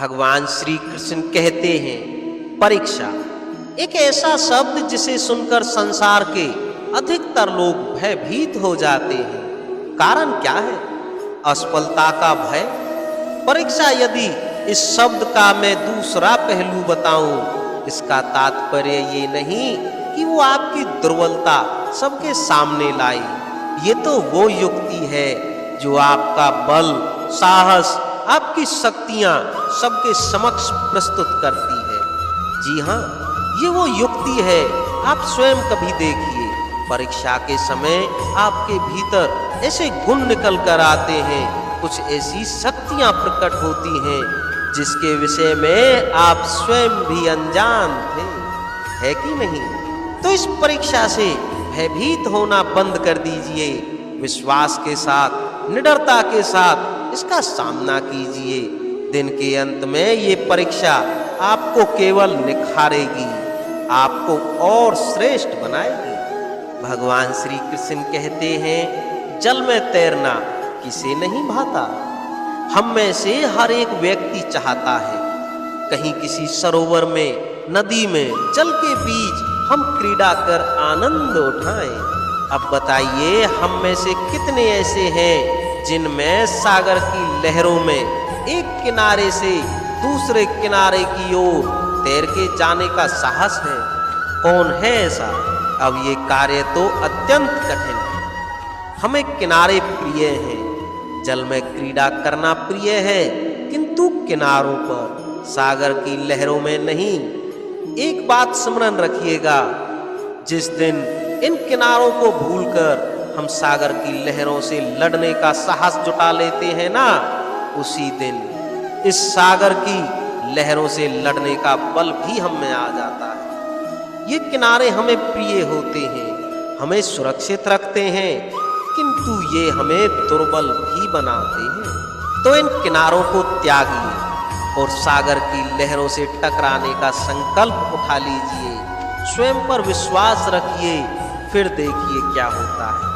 भगवान श्री कृष्ण कहते हैं, परीक्षा एक ऐसा शब्द जिसे सुनकर संसार के अधिकतर लोग भयभीत हो जाते हैं। कारण क्या है? असफलता का भय। परीक्षा यदि इस शब्द का मैं दूसरा पहलू बताऊं, इसका तात्पर्य ये नहीं कि वो आपकी दुर्बलता सबके सामने लाई। ये तो वो युक्ति है जो आपका बल, साहस, आपकी शक्तियां सबके समक्ष प्रस्तुत करती है। जी हाँ, ये वो युक्ति है। आप स्वयं कभी देखिए, परीक्षा के समय आपके भीतर ऐसे गुण निकल कर आते हैं, कुछ ऐसी शक्तियां प्रकट होती हैं जिसके विषय में आप स्वयं भी अनजान थे, है कि नहीं? तो इस परीक्षा से भयभीत होना बंद कर दीजिए। विश्वास के साथ, निडरता के साथ इसका सामना कीजिए। दिन के अंत में ये परीक्षा आपको केवल निखारेगी, आपको और श्रेष्ठ बनाएगी। भगवान श्री कृष्ण कहते हैं, जल में तैरना किसे नहीं भाता। हम में से हर एक व्यक्ति चाहता है कहीं किसी सरोवर में, नदी में, जल के बीच हम क्रीड़ा कर आनंद उठाएं। अब बताइए, हम में से कितने ऐसे हैं जिनमें सागर की लहरों में एक किनारे से दूसरे किनारे की ओर तैर के जाने का साहस है? कौन है ऐसा? अब ये कार्य तो अत्यंत कठिन है। हमें किनारे प्रिय हैं, जल में क्रीड़ा करना प्रिय है, किंतु किनारों पर, सागर की लहरों में नहीं। एक बात स्मरण रखिएगा, जिस दिन इन किनारों को भूलकर हम सागर की लहरों से लड़ने का साहस जुटा लेते हैं ना, उसी दिन इस सागर की लहरों से लड़ने का बल भी हम में आ जाता है। ये किनारे हमें प्रिय होते हैं, हमें सुरक्षित रखते हैं, किंतु ये हमें दुर्बल भी बनाते हैं। तो इन किनारों को त्यागिए और सागर की लहरों से टकराने का संकल्प उठा लीजिए। स्वयं पर विश्वास रखिए, फिर देखिए क्या होता है।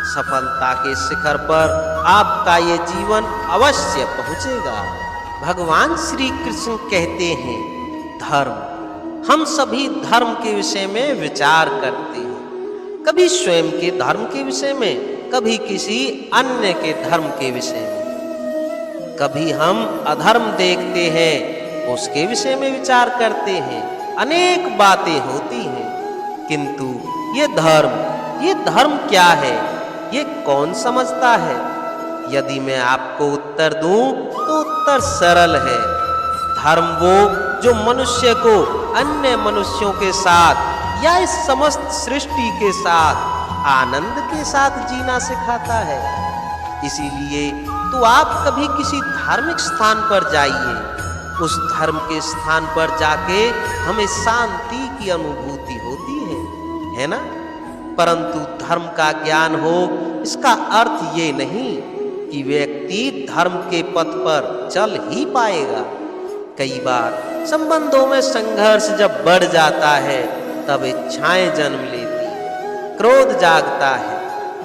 सफलता के शिखर पर आपका ये जीवन अवश्य पहुंचेगा। भगवान श्री कृष्ण कहते हैं, धर्म। हम सभी धर्म के विषय में विचार करते हैं, कभी स्वयं के धर्म के विषय में, कभी किसी अन्य के धर्म के विषय में। कभी हम अधर्म देखते हैं, उसके विषय में विचार करते हैं। अनेक बातें होती हैं, किंतु ये धर्म क्या है, ये कौन समझता है? यदि मैं आपको उत्तर दूं तो उत्तर सरल है। धर्म वो जो मनुष्य को अन्य मनुष्यों के साथ या इस समस्त सृष्टि के साथ आनंद के साथ जीना सिखाता है। इसीलिए तो आप कभी किसी धार्मिक स्थान पर जाइए, उस धर्म के स्थान पर जाके हमें शांति की अनुभूति होती है ना? परंतु धर्म का ज्ञान हो, इसका अर्थ ये नहीं कि व्यक्ति धर्म के पथ पर चल ही पाएगा। कई बार संबंधों में संघर्ष जब बढ़ जाता है, तब इच्छाएं जन्म लेती, क्रोध जागता है,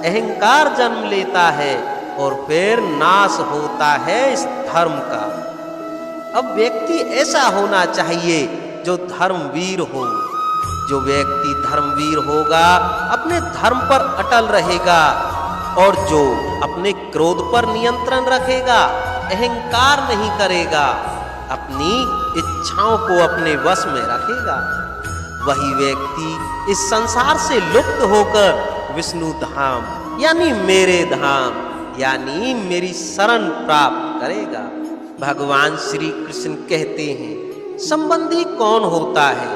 अहंकार जन्म लेता है और फिर नाश होता है इस धर्म का। अब व्यक्ति ऐसा होना चाहिए जो धर्मवीर हो। जो व्यक्ति धर्मवीर होगा, अपने धर्म पर अटल रहेगा, और जो अपने क्रोध पर नियंत्रण रखेगा, अहंकार नहीं करेगा, अपनी इच्छाओं को अपने वश में रखेगा, वही व्यक्ति इस संसार से लुप्त होकर विष्णु धाम यानी मेरे धाम यानी मेरी शरण प्राप्त करेगा। भगवान श्री कृष्ण कहते हैं, संबंधी कौन होता है?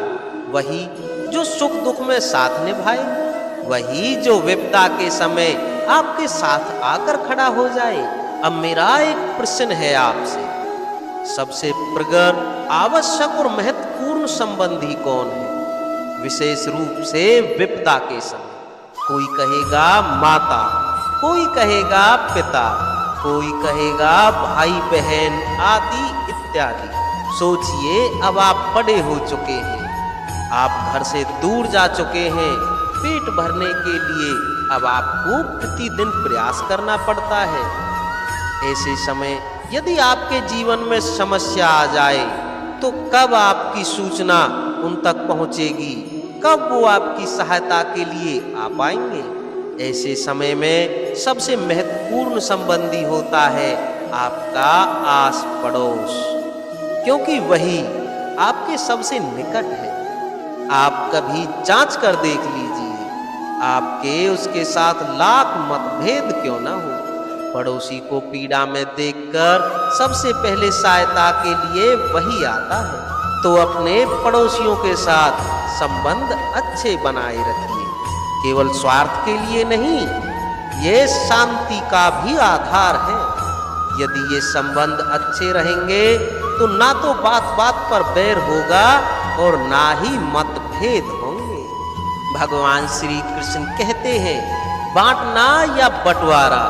वही जो सुख दुख में साथ निभाए, वही जो विपदा के समय आपके साथ आकर खड़ा हो जाए। अब मेरा एक प्रश्न है आपसे, सबसे प्रगाढ़, आवश्यक और महत्वपूर्ण संबंधी कौन है? विशेष रूप से विपदा के समय। कोई कहेगा माता, कोई कहेगा पिता, कोई कहेगा भाई बहन आदि इत्यादि। सोचिए, अब आप बड़े हो चुके हैं, आप घर से दूर जा चुके हैं, पेट भरने के लिए अब आपको प्रतिदिन प्रयास करना पड़ता है। ऐसे समय यदि आपके जीवन में समस्या आ जाए तो कब आपकी सूचना उन तक पहुंचेगी, कब वो आपकी सहायता के लिए आ पाएंगे। ऐसे समय में सबसे महत्वपूर्ण संबंधी होता है आपका आस पड़ोस, क्योंकि वही आपके सबसे निकट है। आप कभी जांच कर देख लीजिए, आपके उसके साथ लाख मतभेद क्यों ना हो, पड़ोसी को पीड़ा में देखकर सबसे पहले सहायता के लिए वही आता है। तो अपने पड़ोसियों के साथ संबंध अच्छे बनाए रखिए, केवल स्वार्थ के लिए नहीं, ये शांति का भी आधार है। यदि ये संबंध अच्छे रहेंगे तो ना तो बात बात पर बैर होगा और ना ही मतभेद होंगे। भगवान श्री कृष्ण कहते हैं, बांटना या बंटवारा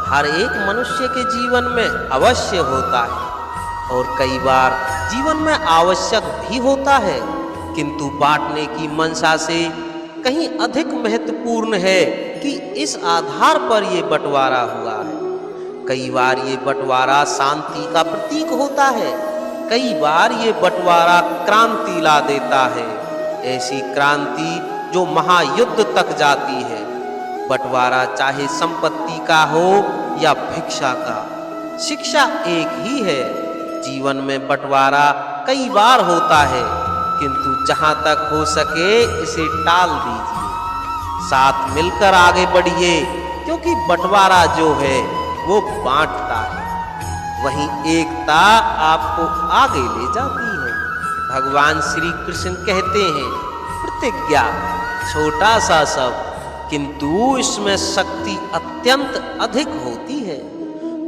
हर एक मनुष्य के जीवन में अवश्य होता है और कई बार जीवन में आवश्यक भी होता है, किंतु बांटने की मंशा से कहीं अधिक महत्वपूर्ण है कि इस आधार पर ये बंटवारा हुआ है। कई बार ये बंटवारा शांति का प्रतीक होता है, कई बार ये बंटवारा क्रांति ला देता है, ऐसी क्रांति जो महायुद्ध तक जाती है। बंटवारा चाहे संपत्ति का हो या भिक्षा का, शिक्षा एक ही है। जीवन में बंटवारा कई बार होता है, किंतु जहां तक हो सके इसे टाल दीजिए, साथ मिलकर आगे बढ़िए, क्योंकि बंटवारा जो है वो बांटता है, वहीं एकता आपको आगे ले जाती है। भगवान श्री कृष्ण कहते हैं, प्रतिज्ञा छोटा सा शब्द, किंतु इसमें शक्ति अत्यंत अधिक होती है।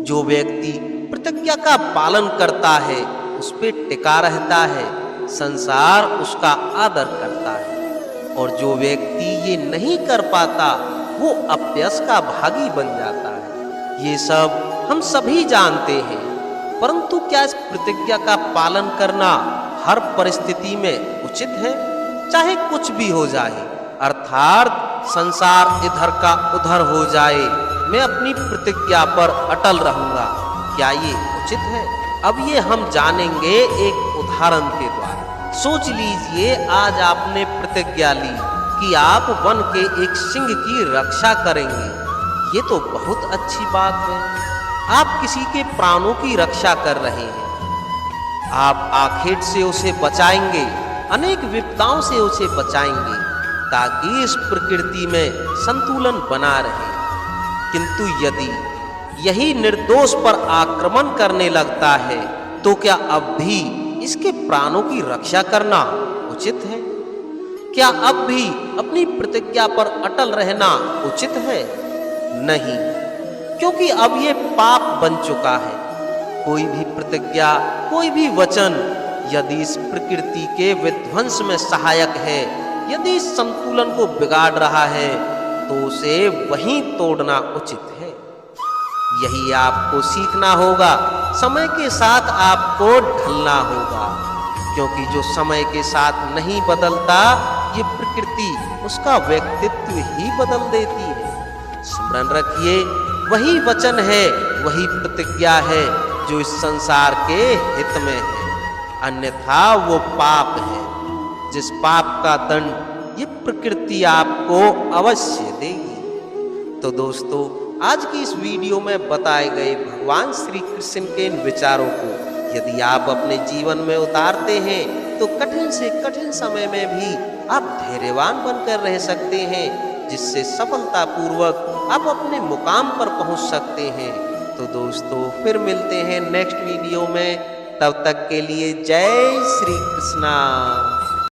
जो व्यक्ति प्रतिज्ञा का पालन करता है उस पे टिका रहता है, संसार उसका आदर करता है, और जो व्यक्ति ये नहीं कर पाता वो अपयश का भागी बन जाता है। ये सब हम सभी जानते हैं, परंतु क्या इस प्रतिज्ञा का पालन करना हर परिस्थिति में उचित है? चाहे कुछ भी हो जाए, अर्थात संसार इधर का उधर हो जाए, मैं अपनी प्रतिज्ञा पर अटल रहूंगा, क्या ये उचित है? अब ये हम जानेंगे एक उदाहरण के द्वारा। सोच लीजिए, आज आपने प्रतिज्ञा ली कि आप वन के एक सिंह की रक्षा करेंगे। ये तो बहुत अच्छी बात है, आप किसी के प्राणों की रक्षा कर रहे हैं, आप आखेट से उसे बचाएंगे, अनेक विपदाओं से उसे बचाएंगे, ताकि इस प्रकृति में संतुलन बना रहे। किंतु यदि यही निर्दोष पर आक्रमण करने लगता है, तो क्या अब भी इसके प्राणों की रक्षा करना उचित है? क्या अब भी अपनी प्रतिज्ञा पर अटल रहना उचित है? नहीं, क्योंकि अब ये पाप बन चुका है। कोई भी प्रतिज्ञा, कोई भी वचन यदि इस प्रकृति के विध्वंस में सहायक है, यदि इस संतुलन को बिगाड़ रहा है, तो उसे वहीं तोड़ना उचित है। यही आपको सीखना होगा, समय के साथ आपको ढलना होगा, क्योंकि जो समय के साथ नहीं बदलता, ये प्रकृति उसका व्यक्तित्व ही बदल देती है। स्मरण रखिए, वही वचन है, वही प्रतिज्ञा है जो इस संसार के हित में है, अन्यथा वो पाप है, जिस पाप का दंड ये प्रकृति आपको अवश्य देगी। तो दोस्तों, आज की इस वीडियो में बताए गए भगवान श्री कृष्ण के इन विचारों को यदि आप अपने जीवन में उतारते हैं, तो कठिन से कठिन समय में भी आप धैर्यवान बनकर रह सकते हैं, जिससे सफलतापूर्वक आप अपने मुकाम पर पहुंच सकते हैं। तो दोस्तों, फिर मिलते हैं नेक्स्ट वीडियो में, तब तक के लिए जय श्री कृष्णा।